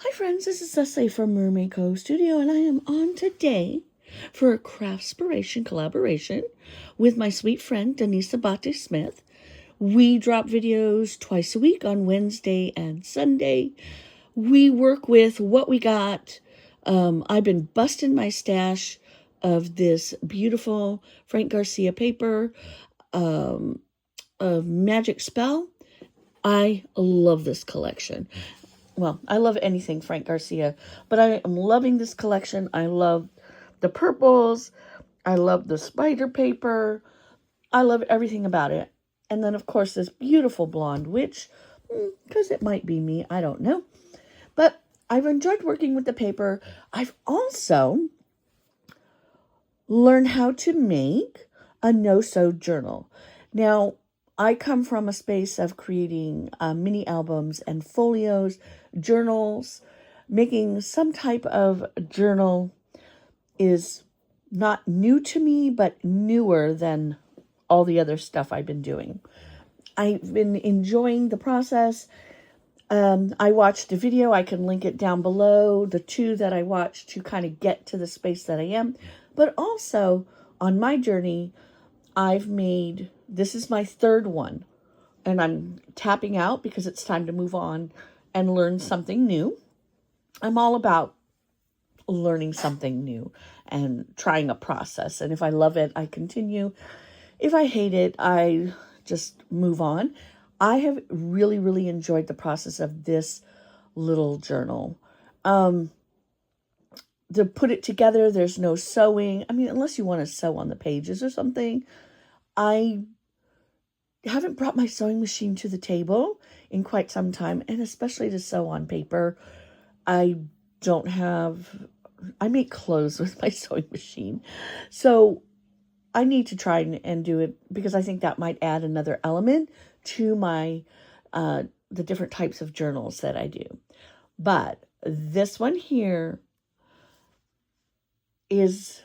Hi friends, this is Cecily from Mermaid Cove Studio, and I am on today for a Craftspiration Collaboration with my sweet friend Denise Abate-Smith. We drop videos twice a week on Wednesday and Sunday. We work with what we got. I've been busting my stash of this beautiful Frank Garcia paper of Magic Spell. I love this collection. Well, I love anything Frank Garcia, but I am loving this collection. I love the purples. I love the spider paper. I love everything about it. And then, of course, this beautiful blonde witch, because it might be me, I don't know. But I've enjoyed working with the paper. I've also learned how to make a no-sew journal. Now, I come from a space of creating mini albums and folios, journals. Making some type of journal is not new to me, but newer than all the other stuff I've been doing. I've been enjoying the process. I watched a video. I can link it down below, the two that I watched to kind of get to the space that I am. But also, on my journey, I've made, this is my third one, and I'm tapping out because it's time to move on and learn something new. I'm all about learning something new and trying a process. And if I love it, I continue. If I hate it, I just move on. I have really, really enjoyed the process of this little journal. To put it together, there's no sewing. I mean, unless you want to sew on the pages or something. I haven't brought my sewing machine to the table in quite some time, and especially to sew on paper. I make clothes with my sewing machine. So I need to try and do it because I think that might add another element to my, the different types of journals that I do. But this one here is,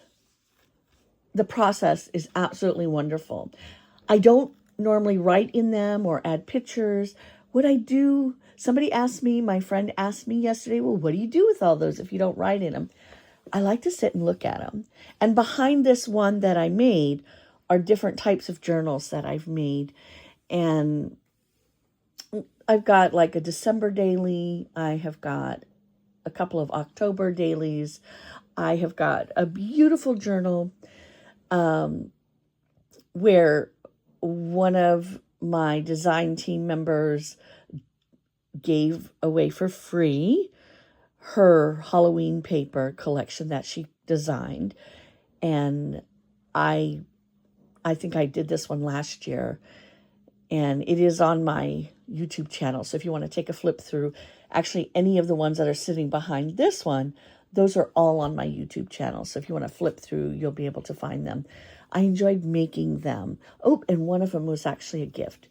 the process is absolutely wonderful. I don't normally write in them or add pictures. What I do, somebody asked me, my friend asked me yesterday, well, what do you do with all those if you don't write in them? I like to sit and look at them. And behind this one that I made are different types of journals that I've made. And I've got like a December daily. I have got a couple of October dailies. I have got a beautiful journal where one of my design team members gave away for free her Halloween paper collection that she designed. And I think I did this one last year, and it is on my YouTube channel. So if you want to take a flip through, actually any of the ones that are sitting behind this one, those are all on my YouTube channel. So if you want to flip through, you'll be able to find them. I enjoyed making them. Oh, and one of them was actually a gift.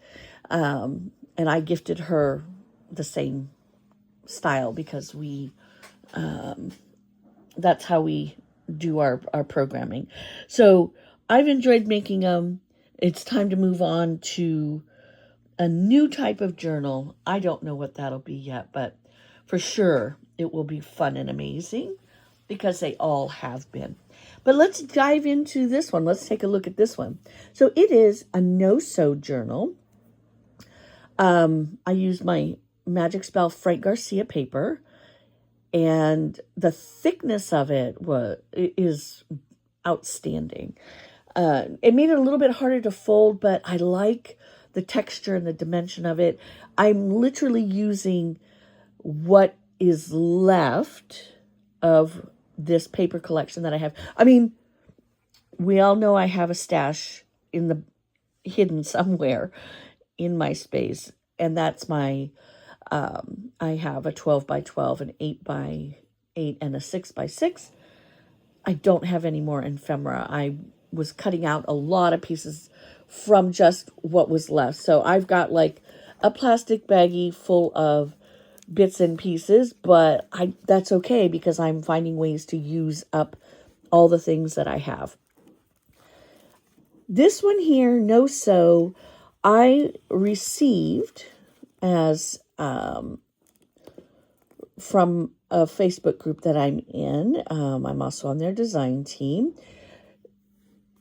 And I gifted her the same style because that's how we do our programming. So I've enjoyed making them. It's time to move on to a new type of journal. I don't know what that'll be yet, but for sure it will be fun and amazing because they all have been. But let's dive into this one. Let's take a look at this one. So it is a no-sew journal. I used my Magic Spell Frank Garcia paper, and the thickness of it is outstanding. It made it a little bit harder to fold, but I like the texture and the dimension of it. I'm literally using what is left of this paper collection that I have. I mean, we all know I have a stash hidden somewhere in my space, and that's my, I have a 12 by 12, an 8 by 8, and a 6 by 6. I don't have any more ephemera. I was cutting out a lot of pieces from just what was left. So I've got like a plastic baggie full of bits and pieces, but that's okay because I'm finding ways to use up all the things that I have. This one here, no sew, I received as from a Facebook group that I'm in. I'm also on their design team.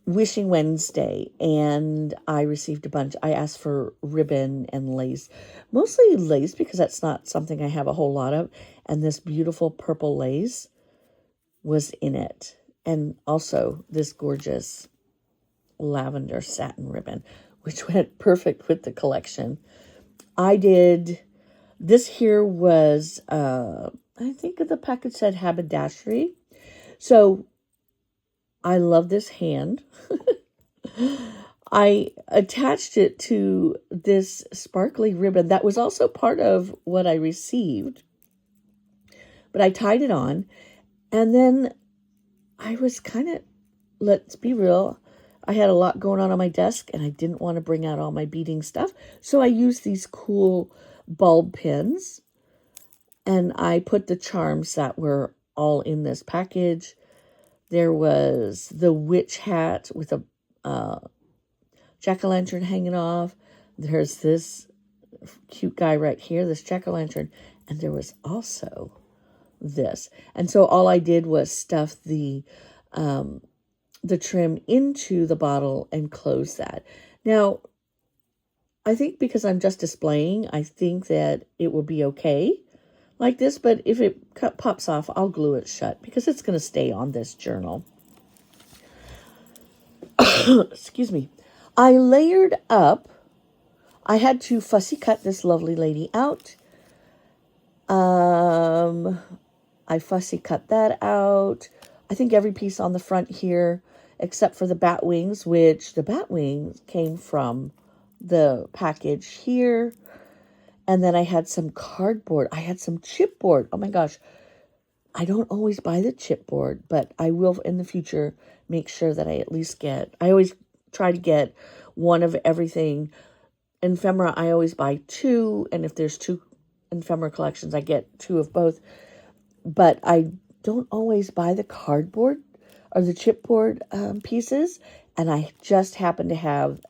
Wishing Wednesday, and I received a bunch. I asked for ribbon and lace, mostly lace because that's not something I have a whole lot of, and this beautiful purple lace was in it, and also this gorgeous lavender satin ribbon, which went perfect with the collection. I did, this here was, I think the package said haberdashery, so I love this hand. I attached it to this sparkly ribbon that was also part of what I received, but I tied it on, and then I was kind of, let's be real, I had a lot going on my desk, and I didn't want to bring out all my beading stuff, so I used these cool bulb pins, and I put the charms that were all in this package. There was the witch hat with a jack-o'-lantern hanging off. There's this cute guy right here, this jack-o'-lantern. And there was also this. And so all I did was stuff the trim into the bottle and close that. Now, I think because I'm just displaying, I think that it will be okay like this, but if it pops off, I'll glue it shut because it's going to stay on this journal. Excuse me. I layered up. I had to fussy cut this lovely lady out. I fussy cut that out. I think every piece on the front here, except for the bat wings, which the bat wings came from the package here. And then I had some cardboard. I had some chipboard. Oh my gosh. I don't always buy the chipboard, but I will in the future make sure that I at least get, I always try to get one of everything. Ephemera, I always buy 2. And if there's 2 ephemera collections, I get 2 of both. But I don't always buy the cardboard or the chipboard pieces. And I just happen to have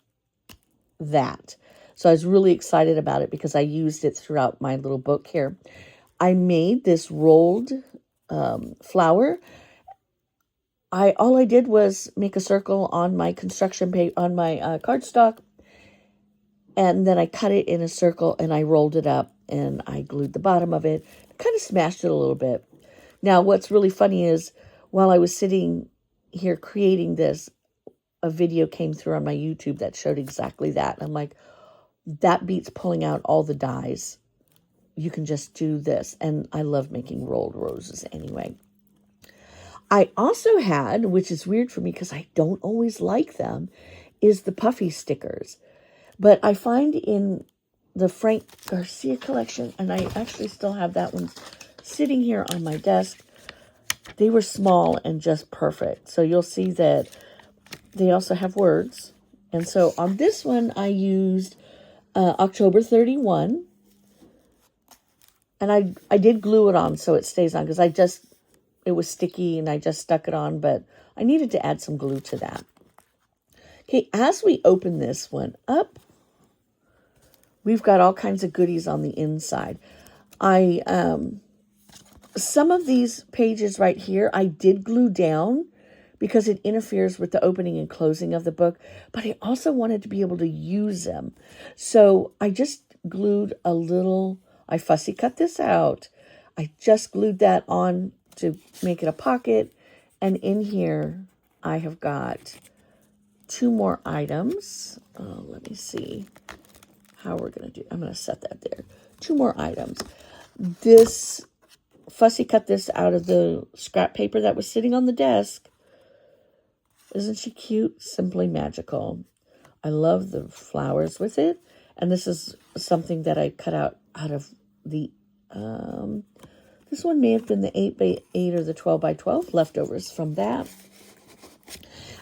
that. So I was really excited about it because I used it throughout my little book here. I made this rolled flower. All I did was make a circle on my construction paper, on my cardstock, and then I cut it in a circle and I rolled it up and I glued the bottom of it. Kind of smashed it a little bit. Now, what's really funny is while I was sitting here creating this, a video came through on my YouTube that showed exactly that. I'm like, that beats pulling out all the dies. You can just do this. And I love making rolled roses anyway. I also had, which is weird for me because I don't always like them, is the puffy stickers. But I find in the Frank Garcia collection, and I actually still have that one sitting here on my desk, they were small and just perfect. So you'll see that they also have words. And so on this one, I used October 31. And I did glue it on so it stays on because it was sticky and I just stuck it on. But I needed to add some glue to that. Okay, as we open this one up, we've got all kinds of goodies on the inside. Some of these pages right here, I did glue down because it interferes with the opening and closing of the book. But I also wanted to be able to use them. So I just glued a little, I fussy cut this out. I just glued that on to make it a pocket. And in here, I have got 2 more items. Let me see how we're going to do. I'm going to set that there. 2 more items. This fussy cut this out of the scrap paper that was sitting on the desk. Isn't she cute? Simply magical. I love the flowers with it. And this is something that I cut out of the, this one may have been the 8x8 or the 12x12 leftovers from that.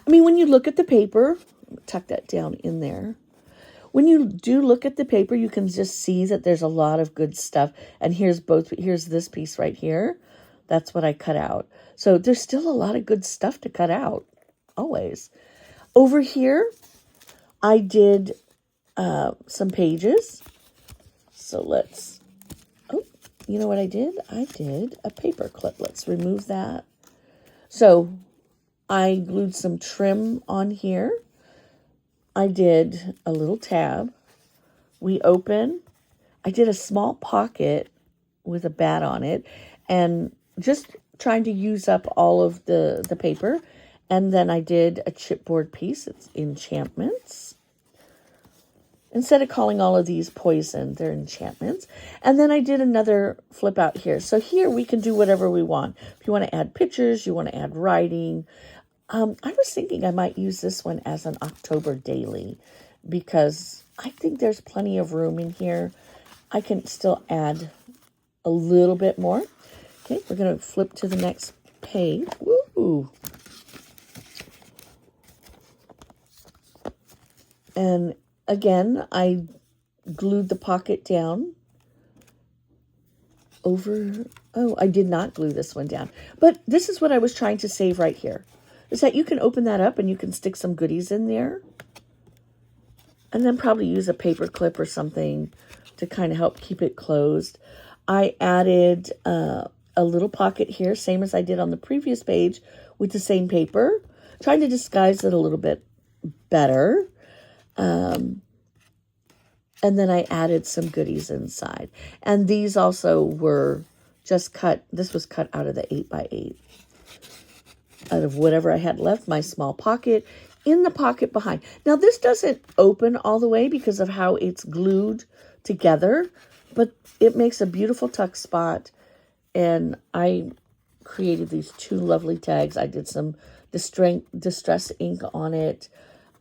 I mean, when you look at the paper, tuck that down in there. When you do look at the paper, you can just see that there's a lot of good stuff. And here's this piece right here. That's what I cut out. So there's still a lot of good stuff to cut out, always. Over here, I did some pages. So let's, you know what I did? I did a paper clip. Let's remove that. So I glued some trim on here. I did a little tab. We open. I did a small pocket with a bat on it, and just trying to use up all of the paper. And then I did a chipboard piece. It's enchantments. Instead of calling all of these poison, they're enchantments. And then I did another flip out here. So here we can do whatever we want. If you want to add pictures, you want to add writing. I was thinking I might use this one as an October daily, because I think there's plenty of room in here. I can still add a little bit more. Okay, we're going to flip to the next page. Woo! And again, I glued the pocket down over. Oh, I did not glue this one down. But this is what I was trying to save right here, is that you can open that up and you can stick some goodies in there. And then probably use a paper clip or something to kind of help keep it closed. I added a little pocket here, same as I did on the previous page, with the same paper. Trying to disguise it a little bit better. And then I added some goodies inside. And these also were just cut. This was cut out of the 8x8. Out of whatever I had left, my small pocket, in the pocket behind. Now, this doesn't open all the way because of how it's glued together, but it makes a beautiful tuck spot. And I created these two lovely tags. I did some distress ink on it.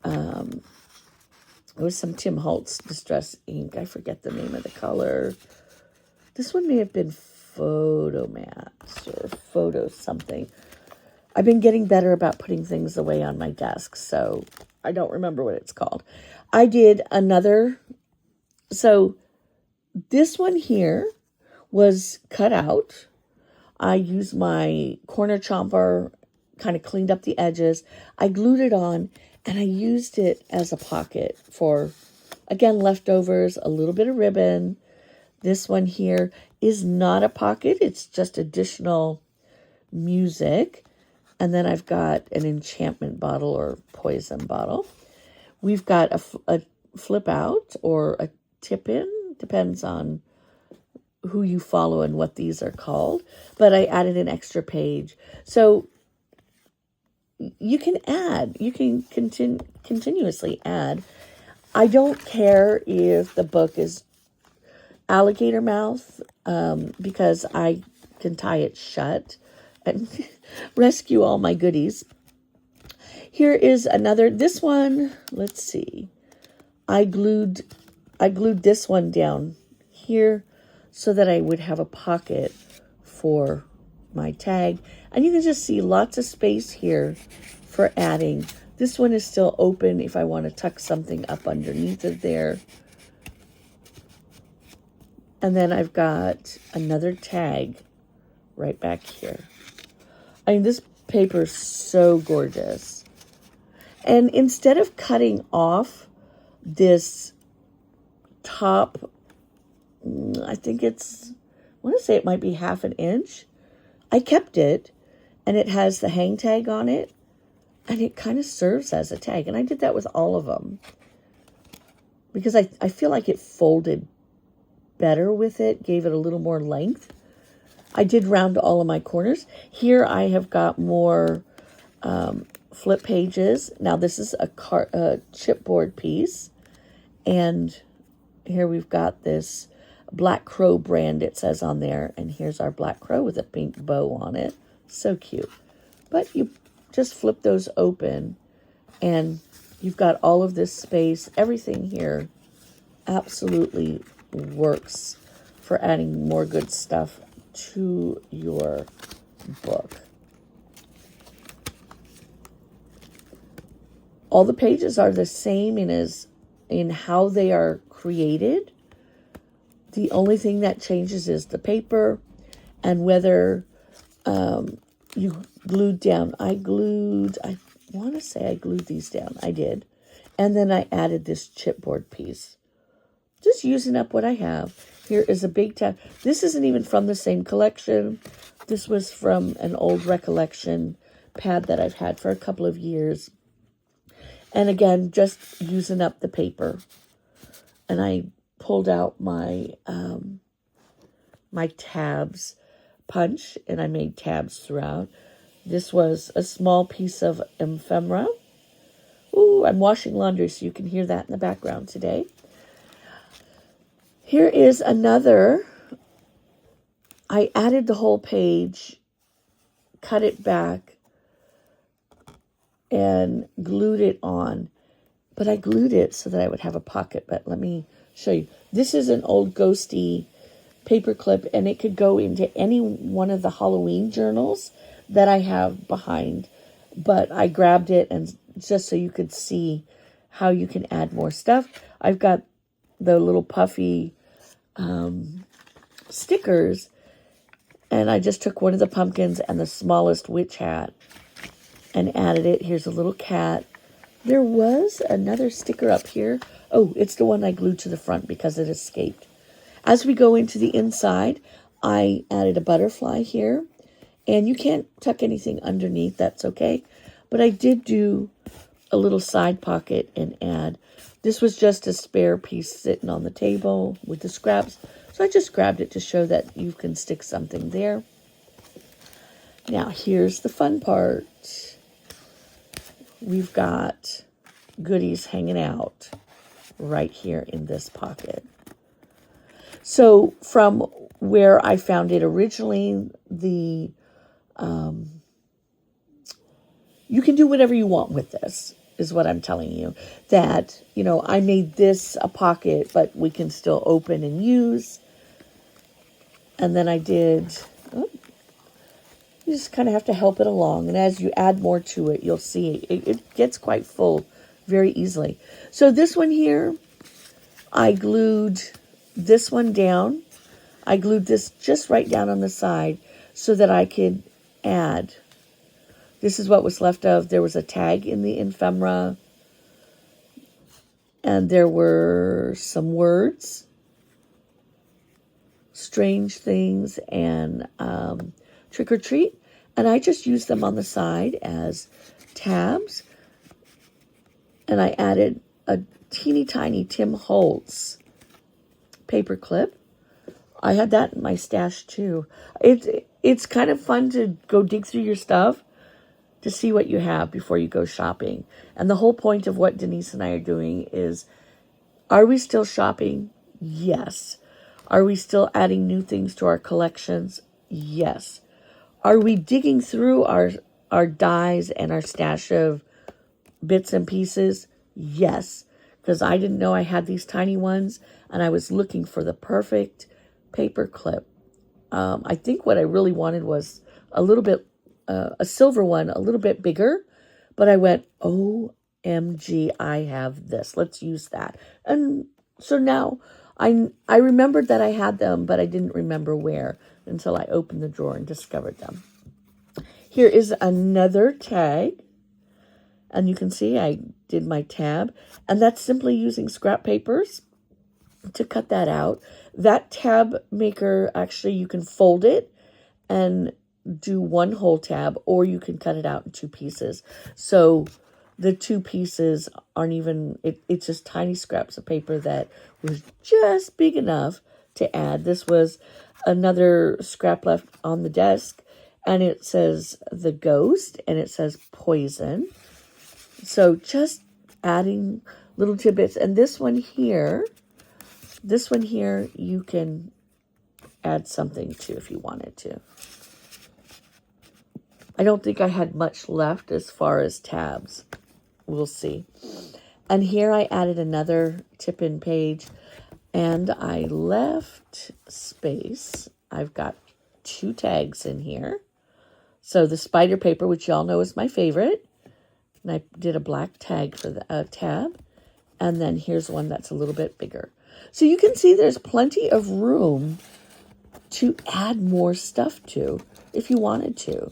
It was some Tim Holtz distress ink. I forget the name of the color. This one may have been Photomax or Photo something. I've been getting better about putting things away on my desk, so I don't remember what it's called. I did another. So this one here was cut out. I used my corner chomper, kind of cleaned up the edges. I glued it on, and I used it as a pocket for, again, leftovers, a little bit of ribbon. This one here is not a pocket. It's just additional music. And then I've got an enchantment bottle or poison bottle. We've got a flip out or a tip in. Depends on who you follow and what these are called. But I added an extra page. So you can add. You can continuously add. I don't care if the book is alligator mouth because I can tie it shut and rescue all my goodies. Here is another. This one, let's see. I glued this one down here so that I would have a pocket for my tag. And you can just see lots of space here for adding. This one is still open if I want to tuck something up underneath of there. And then I've got another tag right back here. I mean, this paper is so gorgeous. And instead of cutting off this top, I think I want to say it might be 1/2 inch. I kept it, and it has the hang tag on it, and it kind of serves as a tag. And I did that with all of them because I feel like it folded better with it, gave it a little more length. I did round all of my corners. Here I have got more flip pages. Now this is a chipboard piece. And here we've got this Black Crow brand, it says on there. And here's our Black Crow with a pink bow on it. So cute. But you just flip those open and you've got all of this space. Everything here absolutely works for adding more good stuff to your book. All the pages are the same in how they are created. The only thing that changes is the paper and whether you glued down. I want to say I glued these down. I did. And then I added this chipboard piece. Just using up what I have. Here is a big tab. This isn't even from the same collection. This was from an old recollection pad that I've had for a couple of years. And again, just using up the paper. And I pulled out my my tabs punch, and I made tabs throughout. This was a small piece of ephemera. Ooh, I'm washing laundry, so you can hear that in the background today. Here is another. I added the whole page, cut it back, and glued it on. But I glued it so that I would have a pocket. But let me show you. This is an old ghosty paper clip, and it could go into any one of the Halloween journals that I have behind. But I grabbed it, and just so you could see how you can add more stuff. I've got the little puffy stickers, and I just took one of the pumpkins and the smallest witch hat and added it. Here's a little cat. There was another sticker up here. Oh, it's the one I glued to the front because it escaped. As we go into the inside, I added a butterfly here, and you can't tuck anything underneath, that's okay. But I did do a little side pocket and add. This was just a spare piece sitting on the table with the scraps. So I just grabbed it to show that you can stick something there. Now here's the fun part. We've got goodies hanging out right here in this pocket. So from where I found it originally, you can do whatever you want with this, is what I'm telling you. That, you know, I made this a pocket, but we can still open and use. And then I did, you just kind of have to help it along. And as you add more to it, you'll see it gets quite full very easily. So this one here, I glued this one down. I glued this just right down on the side so that I could add. This is what was left of. There was a tag in the ephemera. And there were some words. Strange things and trick or treat. And I just used them on the side as tabs. And I added a teeny tiny Tim Holtz paper clip. I had that in my stash too. It's kind of fun to go dig through your stuff to see what you have before you go shopping. And the whole point of what Denise and I are doing is, are we still shopping? Yes. Are we still adding new things to our collections? Yes. Are we digging through our dies and our stash of bits and pieces? Yes. Because I didn't know I had these tiny ones, and I was looking for the perfect paper clip. I think what I really wanted was a little bit, a silver one, a little bit bigger. But I went, OMG, I have this. Let's use that. And so now I remembered that I had them, but I didn't remember where until I opened the drawer and discovered them. Here is another tag. And you can see I did my tab. And that's simply using scrap papers to cut that out. That tab maker, actually, you can fold it and do one whole tab, or you can cut it out in two pieces. So the two pieces aren't even, it's just tiny scraps of paper that was just big enough to add. This was another scrap left on the desk, and it says the ghost, and it says poison. So just adding little tidbits. And this one here, you can add something to if you wanted to. I don't think I had much left as far as tabs. We'll see. And here I added another tip-in page, and I left space. I've got 2 tags in here. So the spider paper, which y'all know is my favorite. And I did a black tag for the tab. And then here's one that's a little bit bigger. So you can see there's plenty of room to add more stuff to if you wanted to.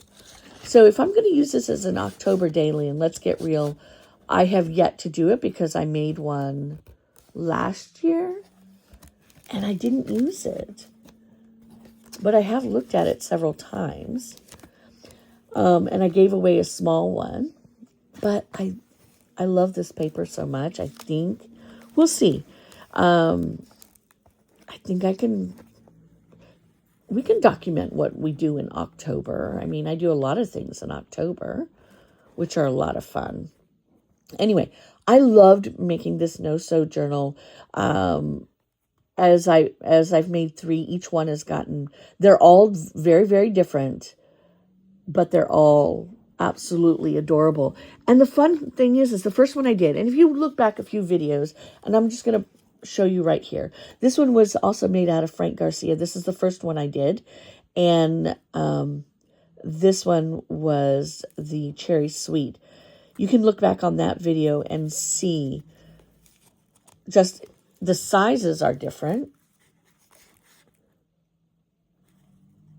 So if I'm going to use this as an October daily, and let's get real, I have yet to do it because I made one last year. and I didn't use it. But I have looked at it several times. And I gave away a small one. But I love this paper so much. I think, we'll see. I think we can document what we do in October. I mean, I do a lot of things in October, which are a lot of fun. Anyway, I loved making this no-sew journal. As I've made 3, each one has gotten, they're all very, very different, but they're all absolutely adorable. And the fun thing is the first one I did, and if you look back a few videos, and I'm just going to show you right here. This one was also made out of Frank Garcia. This is the first one I did. And this one was the Cherry Sweet. You can look back on that video and see just the sizes are different,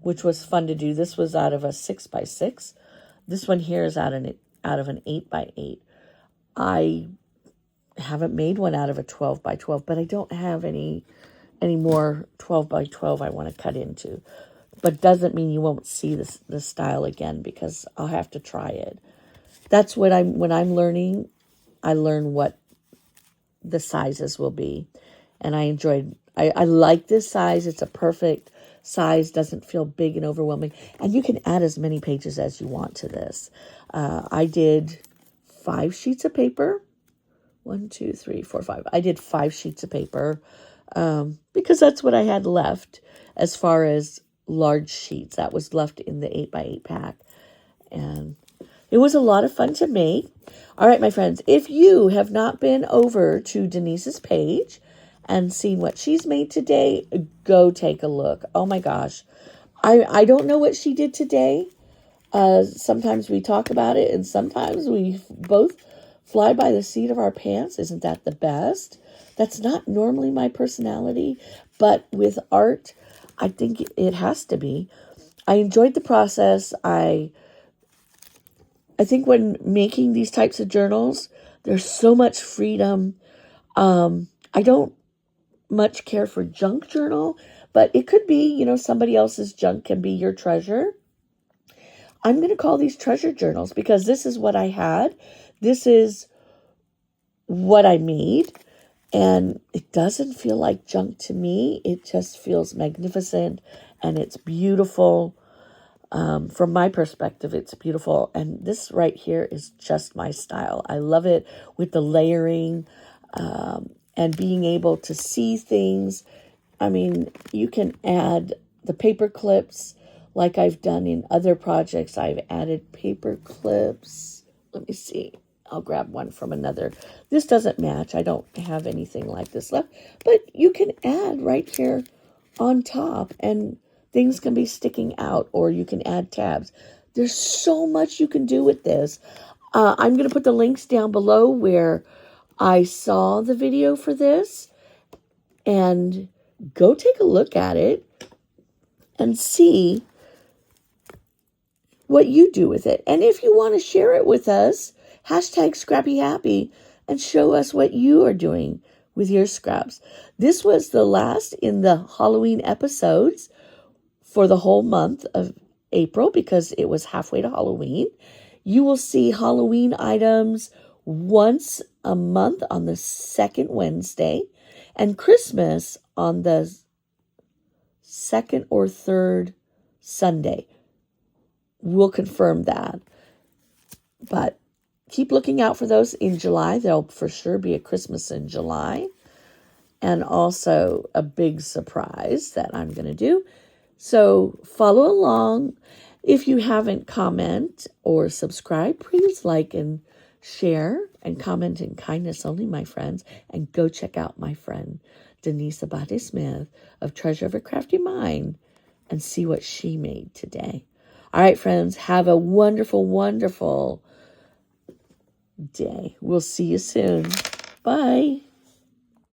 which was fun to do. This was out of a 6x6. This one here is out of an 8x8. I haven't made one out of a 12x12, but I don't have any more 12x12 I want to cut into. But doesn't mean you won't see this style again, because I'll have to try it. That's what when I'm learning, I learn what the sizes will be. And I like this size. It's a perfect size, doesn't feel big and overwhelming. And you can add as many pages as you want to this. I did 5 sheets of paper. 1, 2, 3, 4, 5. I did 5 sheets of paper because that's what I had left as far as large sheets. That was left in the 8x8 pack. And it was a lot of fun to make. All right, my friends, if you have not been over to Denise's page and seen what she's made today, go take a look. Oh my gosh. I don't know what she did today. Sometimes we talk about it, and sometimes we both fly by the seat of our pants. Isn't that the best? That's not normally my personality, but with art, I think it has to be. I enjoyed the process. I think when making these types of journals, there's so much freedom. I don't much care for junk journal, but it could be, somebody else's junk can be your treasure. I'm going to call these treasure journals because this is what I had. This is what I made, and it doesn't feel like junk to me. It just feels magnificent, and it's beautiful. From my perspective, it's beautiful. And this right here is just my style. I love it with the layering and being able to see things. I mean, you can add the paper clips like I've done in other projects. I've added paper clips. Let me see. I'll grab one from another. This doesn't match. I don't have anything like this left. But you can add right here on top, and things can be sticking out, or you can add tabs. There's so much you can do with this. I'm going to put the links down below where I saw the video for this, and go take a look at it and see what you do with it. And if you want to share it with us, #ScrappyHappy, and show us what you are doing with your scraps. This was the last in the Halloween episodes for the whole month of April because it was halfway to Halloween. You will see Halloween items once a month on the second Wednesday, and Christmas on the second or third Sunday. We'll confirm that. But keep looking out for those in July. There'll for sure be a Christmas in July, and also a big surprise that I'm going to do. So follow along. If you haven't comment or subscribe, please like and share and comment in kindness only, my friends. And go check out my friend Denise Abate-Smith of Treasure of a Crafty Mind and see what she made today. All right, friends, have a wonderful, wonderful day. We'll see you soon. Bye.